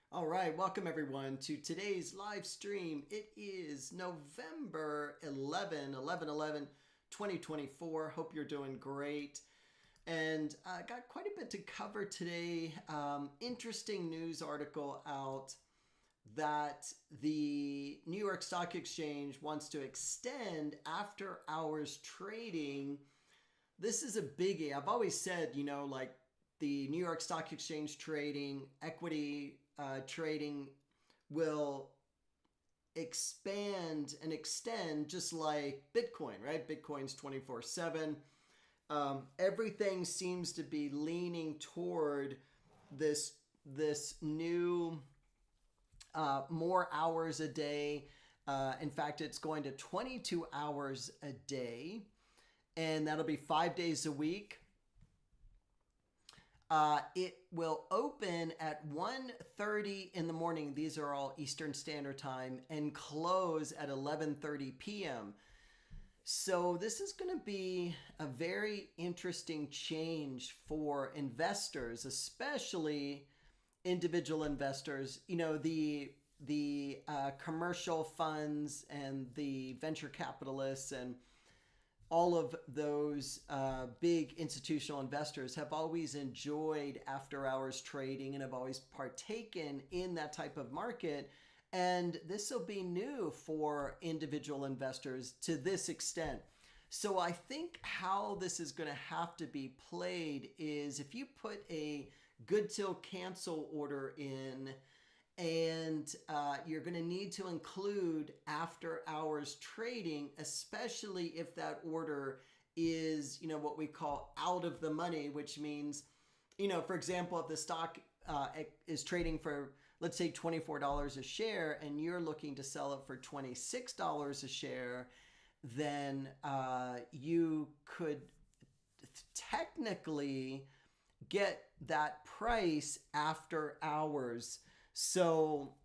All right, welcome everyone to today's live stream. It is November 2024. Hope you're doing great. And I got quite a bit to cover today. Interesting news article out that the New York Stock Exchange wants to extend after hours trading. This is a biggie. I've always said, like the New York Stock Exchange trading, equity trading will expand and extend just like Bitcoin, right? Bitcoin's 24/7. Everything seems to be leaning toward this new more hours a day. In fact, it's going to 22 hours a day, and that'll be 5 days a week. It will open at 1:30 in the morning. These are all Eastern Standard Time, and close at 11:30 p.m. So this is going to be a very interesting change for investors, especially individual investors. The commercial funds and the venture capitalists and all of those big institutional investors have always enjoyed after hours trading and have always partaken in that type of market. And this will be new for individual investors to this extent. So I think how this is going to have to be played is if you put a good till cancel order in, and you're going to need to include after hours trading, especially if that order is, what we call out of the money, which means, for example, if the stock is trading for, let's say, $24 a share and you're looking to sell it for $26 a share, then you could technically get that price after hours. So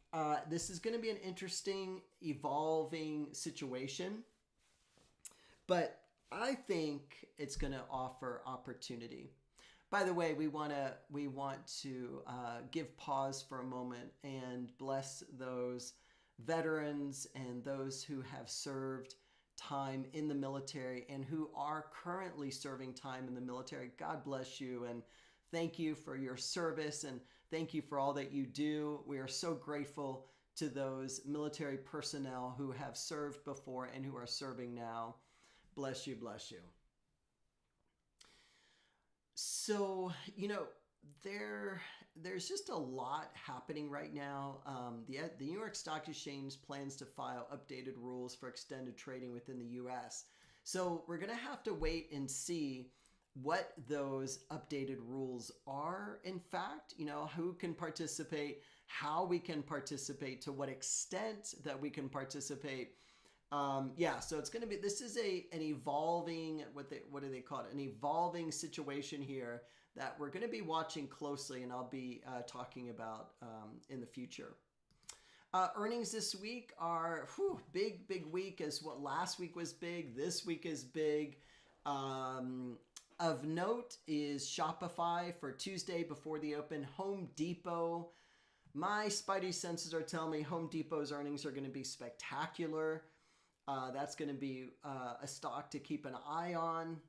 this is going to be an interesting, evolving situation, but I think it's going to offer opportunity. By the way, we want to give pause for a moment and bless those veterans and those who have served time in the military and who are currently serving time in the military. God bless you, and thank you for your service, and thank you for all that you do. We are so grateful to those military personnel who have served before and who are serving now. Bless you, bless you. So, there's just a lot happening right now. The New York Stock Exchange plans to file updated rules for extended trading within the U.S. So we're going to have to wait and see what those updated rules are. In fact, who can participate, how we can participate, to what extent that we can participate. So it's going to be, this is an evolving, what do they call it? An evolving situation here that we're going to be watching closely, and I'll be talking about in the future. Earnings this week are big week, as what last week was big. This week is big. Of note is Shopify for Tuesday before the open. Home Depot. My spidey senses are telling me Home Depot's earnings are going to be spectacular. That's going to be a stock to keep an eye on.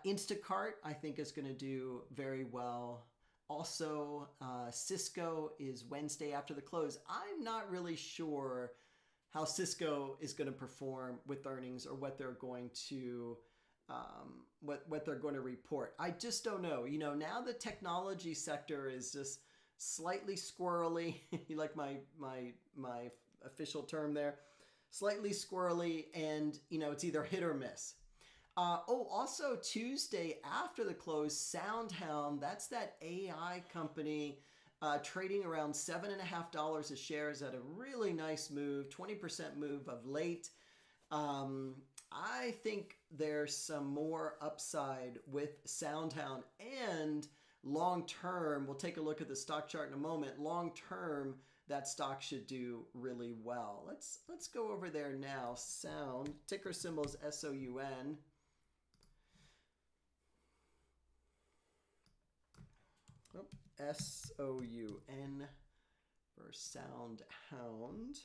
Instacart, I think, is going to do very well. Also, Cisco is Wednesday after the close. I'm not really sure how Cisco is going to perform with earnings, or what they're going to what they're going to report. I just don't know. Now the technology sector is just slightly squirrely. You like my official term there? Slightly squirrely, and it's either hit or miss. Also Tuesday after the close, SoundHound, that's that AI company, trading around $7.50 a share, is at a really nice move, 20% move of late. I think there's some more upside with SoundHound, and long term, we'll take a look at the stock chart in a moment. Long term, that stock should do really well. Let's go over there now. Sound, ticker symbol is SOUN. Oh, SOUN for Sound Hound.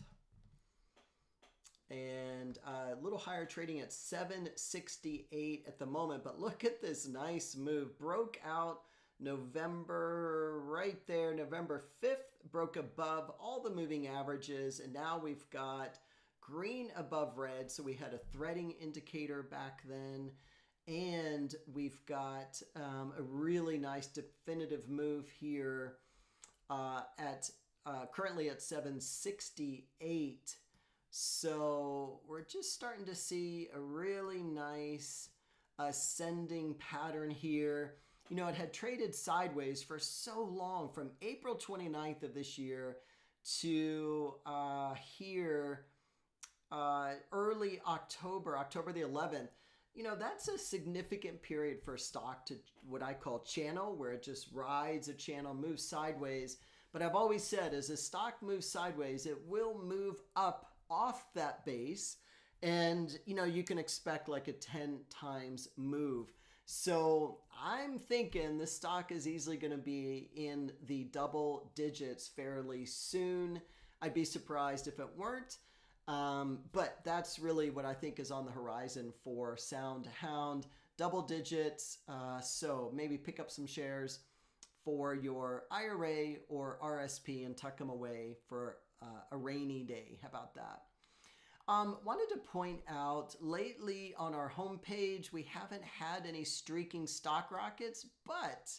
And a little higher, trading at 768 at the moment. But look at this nice move. Broke out November, right there, November 5th, broke above all the moving averages. And now we've got green above red. So we had a threading indicator back then. And we've got a really nice definitive move here at currently at 768. So we're just starting to see a really nice ascending pattern here. You know, it had traded sideways for so long, from April 29th of this year to here early October, October the 11th. You know, that's a significant period for a stock to what I call channel, where it just rides a channel, moves sideways. But I've always said, as a stock moves sideways, it will move up off that base, and you know, you can expect like a 10 times move. So I'm thinking the stock is easily going to be in the double digits fairly soon. I'd be surprised if it weren't. But that's really what I think is on the horizon for Sound Hound. Double digits. So maybe pick up some shares for your IRA or RSP and tuck them away for a rainy day. How about that? Wanted to point out, lately on our homepage, we haven't had any streaking stock rockets, but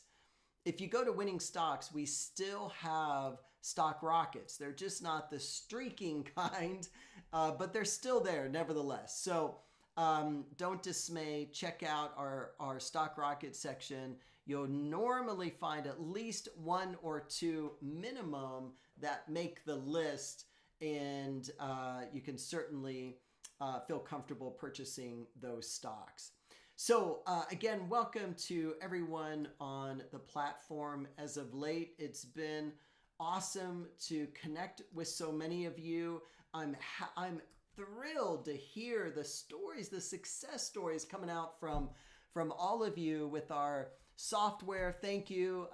if you go to winning stocks, we still have stock rockets. They're just not the streaking kind, but they're still there nevertheless. So don't dismay. Check out our stock rocket section. You'll normally find at least one or two minimum that make the list, and you can certainly feel comfortable purchasing those stocks. So again, welcome to everyone on the platform. As of late, it's been awesome to connect with so many of you. I'm thrilled to hear the stories, the success stories coming out from all of you with our software. Thank you.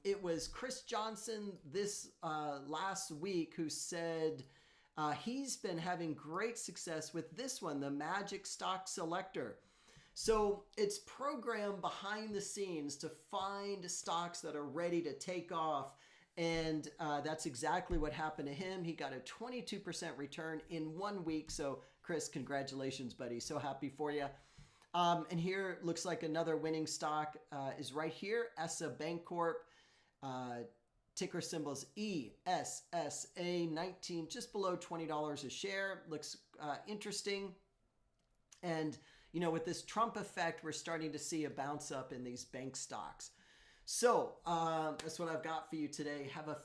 It was Chris Johnson this last week who said he's been having great success with this one, the Magic Stock Selector. So it's programmed behind the scenes to find stocks that are ready to take off. And that's exactly what happened to him. He got a 22% return in 1 week. So Chris, congratulations, buddy. So happy for you. And here looks like another winning stock is right here, ESSA Bancorp, ticker symbols ESSA 19, just below $20 a share. Looks interesting. And, you know, with this Trump effect, we're starting to see a bounce up in these bank stocks. So that's what I've got for you today. Have a